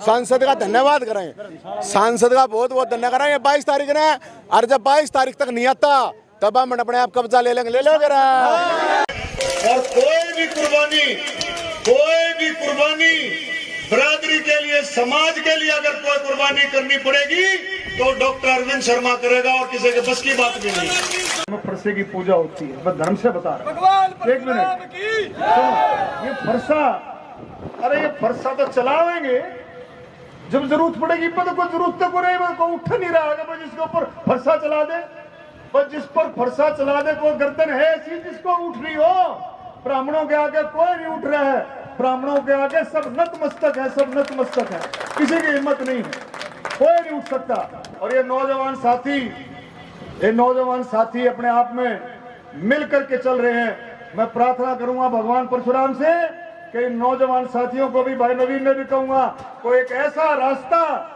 सांसद का धन्यवाद करें, सांसद का बहुत बहुत धन्यवाद करें। 22 तारीख ने, और जब 22 तारीख तक नहीं आता तब हम अपने आप कब्जा ले लेंगे, ले लोगे। और कोई भी कुर्बानी बरादरी के लिए, समाज के लिए अगर कोई कुर्बानी करनी पड़ेगी तो डॉक्टर अरविंद शर्मा करेगा, और किसी के बस की बात भी नहीं। फरसे की पूजा होती है, मैं धर्म से बता रहा हूँ। एक मिनट, ये फरसा, अरे ये फरसा तो चलावेंगे जब जरूरत पड़ेगी, पर तो कोई जरूरत तो नहीं, कोई उठ नहीं रहा है जिसके ऊपर फरसा चला दे। पर जिस पर फरसा चला दे, कोई गर्दन है ऐसी जिसको उठ रही हो। ब्राह्मणों के आगे कोई नहीं उठ रहा है, ब्राह्मणों के आगे सब नतमस्तक है, सब नतमस्तक है, किसी की हिम्मत नहीं है, कोई नहीं उठ सकता। और ये नौजवान साथी अपने आप में मिल करके चल रहे हैं। मैं प्रार्थना करूंगा भगवान परशुराम से कि इन नौजवान साथियों को भी, भाई नवीन ने भी कहूंगा, कोई एक ऐसा रास्ता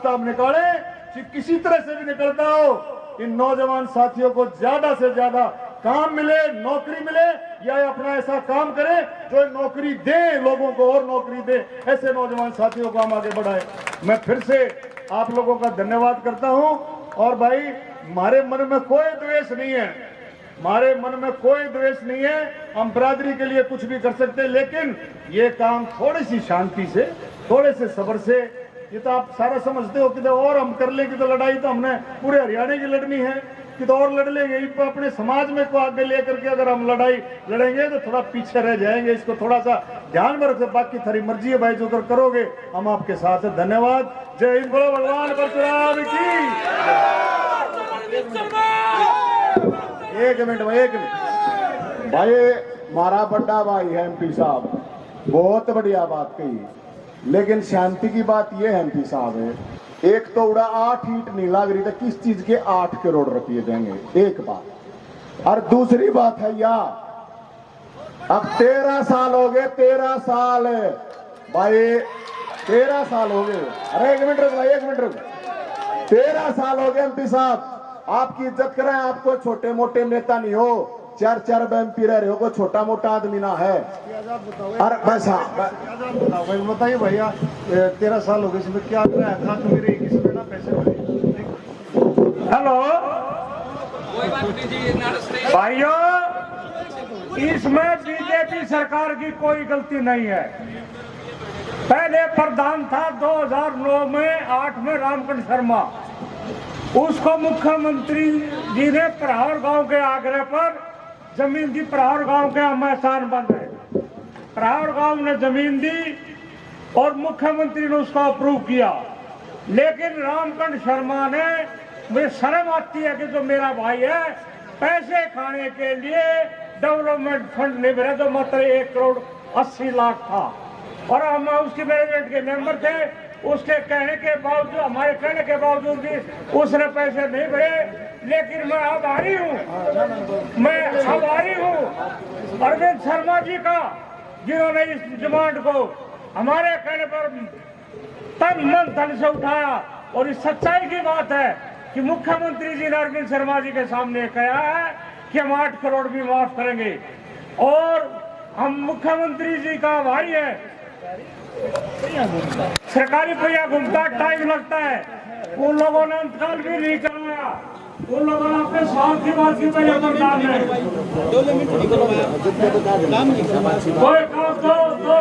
हम निकाले कि किसी तरह से भी निकलता हो, इन नौजवान साथियों को ज्यादा से ज्यादा काम मिले, नौकरी मिले, या अपना ऐसा काम करे जो नौकरी दे, लोगों को और नौकरी दे। ऐसे नौजवान साथियों को हम आगे बढ़ाए। मैं फिर से आप लोगों का धन्यवाद करता हूं। और भाई, हमारे मन में कोई द्वेष नहीं है, हमारे मन में कोई द्वेष नहीं है। हम बरादरी के लिए कुछ भी कर सकते हैं, लेकिन ये काम थोड़ी सी शांति से, थोड़े से सब्र से, ये तो आप सारा समझते हो कि और हम कर लेंगे तो लड़ाई तो हमने पूरे हरियाणा की लड़नी है, कि तो और लड़ लेंगे। अपने समाज में को आगे लेकर के अगर हम लड़ाई लड़ेंगे तो थोड़ा पीछे रह जाएंगे। इसको थोड़ा सा ध्यान में रखते। बाकी थारी मर्जी है भाई, जो कर करोगे हम आपके साथ है। धन्यवाद। जय हिंद, बोलो भगवान परशुराम की। एक मिनट भाई, हमारा बड़ा भाई है MP साहब, बहुत बढ़िया बात कही, लेकिन शांति की बात यह है MP साहब है, एक तो उड़ा 8 ईंट नहीं लग रही, तो किस चीज के 8 करोड़ रुपये देंगे, एक बात। और दूसरी बात है अब 13 साल हो गए, 13 साल भाई, 13 साल हो गए। अरे 1 मिनट रुक भाई, 1 मिनट रुक। 13 साल हो गए MP साहब, आपकी इज्जत करें, आपको छोटे मोटे नेता नहीं हो, 4 MP रह रहे हो, कोई छोटा मोटा आदमी ना है। अरे बस बताइए भैया, 13 साल हो गए, इसमें क्या था तो मेरे किसी ना पैसे भरे। हेलो भाइयों, इसमें बीजेपी सरकार की कोई गलती नहीं है। पहले प्रधान था 2009 में 8 में रामकंठ शर्मा, उसको मुख्यमंत्री जी ने प्रहार गांव के आग्रह पर जमीन दी। प्रहार गांव के हम एहसान बन रहे, प्रहार गांव ने जमीन दी और मुख्यमंत्री ने उसको अप्रूव किया। लेकिन रामकंठ शर्मा ने, मुझे शर्म आती है कि जो मेरा भाई है, पैसे खाने के लिए डेवलपमेंट फंड नहीं भरे, जो मात्र 1 करोड़ 80 लाख था, और हम उसके मैनेजमेंट के मेंबर थे। उसके कहने के बावजूद, हमारे कहने के बावजूद भी उसने पैसे नहीं भरे। लेकिन मैं आभारी हूँ अरविंद शर्मा जी का, जिन्होंने इस डिमांड को हमारे कहने पर तन मन धन से उठाया। और इस सच्चाई की बात है कि मुख्यमंत्री जी ने अरविंद शर्मा जी के सामने कहा है कि हम 8 करोड़ भी माफ करेंगे, और हम मुख्यमंत्री जी का आभारी है। सरकारी पहिया घूमता, टाइम लगता है, उन लोगों ने अंतकाल भी नहीं कराया, उन लोगों ने अपने स्वार्थ की बात की वजह पर डाल है। कोई काम 2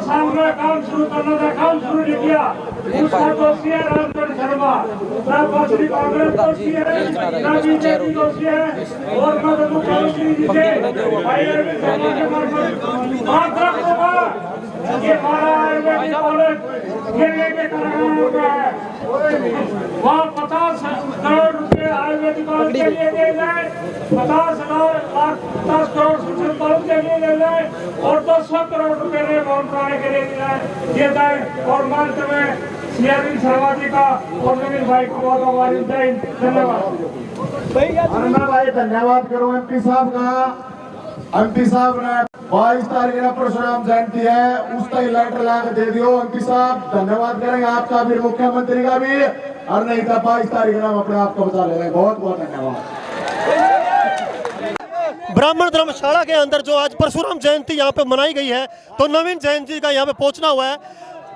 साल में काम शुरू करना था, काम शुरू नहीं किया। उसका दोषी है रामकंठ शर्मा, ना कांग्रेस दोषी है, ना बीजेपी दोषी है, और ना तो मुख्यमंत्री जी से भाई अरविंद शर्मा के मार्फत बात होगा। ये हमारा आयुर्वेदिक कॉलेज गिरने के कारण हो रहा है, वहाँ 50 करोड़ रुपए आयुर्वेदिक कॉलेज के लिए दे जाए, 50 करोड़ शिक्षण कॉलेज के लिए दे जाए, और 200 करोड़ रुपए भवन कराने के लिए दिए जाए। और मंच में श्री अरविंद शर्मा जी का और नवीन भाई को बहुत आभारी। धन्यवाद भाई, धन्यवाद करो MP साहब का। MP साहब ने 22 तारीख को परशुराम जयंती है, उसका ही लेटर लाकर दे दियो MP साहब। धन्यवाद करेंगे आपका भी, मुख्यमंत्री का भी, और नहीं तो 22 तारीख को हम अपने आप को बचा ले रहे हैं। बहुत बहुत धन्यवाद। ब्राह्मण धर्मशाला के अंदर जो आज परशुराम जयंती यहाँ पे मनाई गई है, तो नवीन जैन जी का यहाँ पे पहुँचना हुआ है।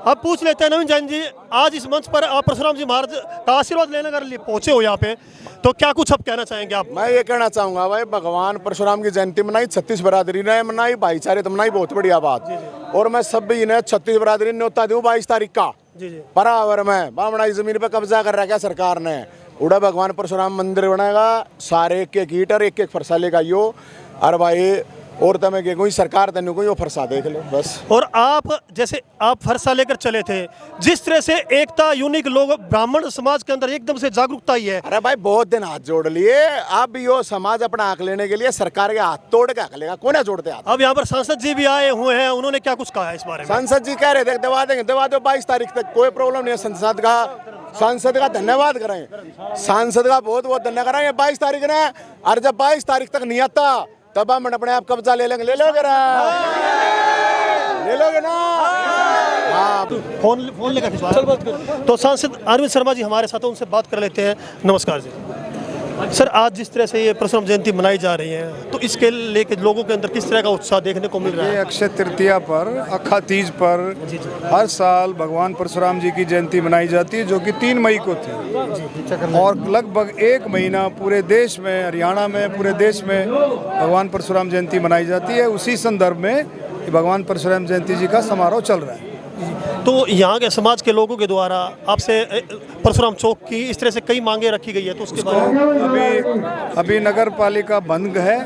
अब पूछ लेते हैं नवीन जैन जी, आज इस मंच पर आप परशुराम जी महाराज का आशीर्वाद लेने के लिए पहुँचे हो यहाँ पे, तो क्या कुछ अब कहना चाहेंगे आप? मैं ये कहना चाहूंगा भाई, भगवान परशुराम की जयंती मनाई, 36 बरादरी ने मनाई, भाईचारे तो मनाई, बहुत बढ़िया बात। और मैं सब भी इन्हें 36 बरादरी ने न्योता दूं 22 तारीख का बराबर में। बामणाई जमीन पे कब्जा कर रखा सरकार ने, उड़ा भगवान परशुराम मंदिर बनेगा, सारे एक एक ईट और एक एक फरसा लेगा यो। और भाई और तमें के कोई सरकार तने कोई वो फरसा देख लो बस। और आप जैसे आप फरसा लेकर चले थे, जिस तरह से एकता यूनिक लोग ब्राह्मण समाज के अंदर एकदम से जागरूकता ही है। अरे भाई बहुत दिन हाथ जोड़ लिए, अब भी यो समाज अपना हक लेने के लिए सरकार के हाथ तोड़ के हक लेगा, कौन है जोड़ते हाथ? अब यहाँ पर सांसद जी भी आए हुए हैं, उन्होंने क्या कुछ कहा है इस बारे में? सांसद जी कह रहे थे दवा देंगे, दवा दो 22 तारीख तक, कोई प्रॉब्लम नहीं है। सांसद का धन्यवाद करें, सांसद का बहुत बहुत धन्यवाद करें। 22 तारीख ने, और जब 22 तारीख तक नहीं आता तब हम अपने आप कब्जा ले लेंगे। ले लोगे ना? ले लोगे ना? हाँ। फोन लेकर खिंचवा। तो सांसद अरविंद शर्मा जी हमारे साथ हैं, उनसे बात कर लेते हैं। नमस्कार जी सर, आज जिस तरह से ये परशुराम जयंती मनाई जा रही है, तो इसके लेके लोगों के अंदर किस तरह का उत्साह देखने को मिल रहा है? ये अक्षय तृतीया पर, अखा तीज पर हर साल भगवान परशुराम जी की जयंती मनाई जाती है, जो कि 3 मई को थी। और लगभग 1 महीना पूरे देश में, हरियाणा में, पूरे देश में भगवान परशुराम जयंती मनाई जाती है। उसी संदर्भ में भगवान परशुराम जयंती जी का समारोह चल रहा है। तो यहाँ के समाज के लोगों के द्वारा आपसे परशुराम चौक की इस तरह से कई मांगे रखी गई है, तो उसके बारे में? अभी नगर पालिका बंद है,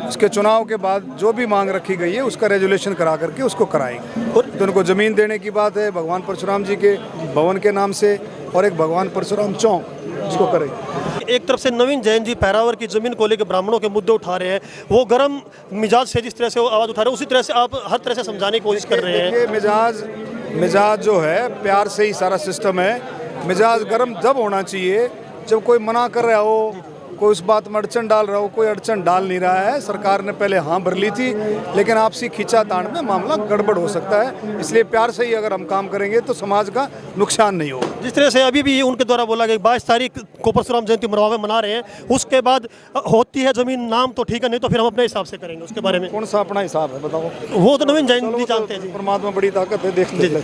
उसके चुनाव के बाद जो भी मांग रखी गई है उसका रेजुलेशन करा करके उसको कराएंगे। और तो उनको ज़मीन देने की बात है भगवान परशुराम जी के भवन के नाम से, और एक भगवान परशुराम चौक उसको करेंगे। एक तरफ से नवीन जैन जी पैरावर की जमीन को लेकर ब्राह्मणों के मुद्दे उठा रहे हैं, वो गर्म मिजाज से जिस तरह से वो आवाज़ उठा रहे हैं, उसी तरह से आप हर तरह से समझाने की कोशिश कर रहे हैं। देखिए, मिजाज जो है प्यार से ही सारा सिस्टम है। मिजाज गर्म जब होना चाहिए जब कोई मना कर रहा हो, कोई उस बात में अड़चन डाल रहा हो। कोई अड़चन डाल नहीं रहा है, सरकार ने पहले हाँ भर ली थी, लेकिन आपसी खींचातान में मामला गड़बड़ हो सकता है। इसलिए प्यार से ही अगर हम काम करेंगे तो समाज का नुकसान नहीं होगा। जिस तरह से अभी भी उनके द्वारा बोला गया 22 तारीख को परशुराम जयंती मना रहे हैं, उसके बाद होती है जमीन नाम तो ठीक है, नहीं तो फिर हम अपने हिसाब से करेंगे। उसके बारे में कौन सा अपना हिसाब है बताओ? वो तो नवीन जैन जी जानते हैं। परमात्मा बड़ी ताकत है, देख लीजिए।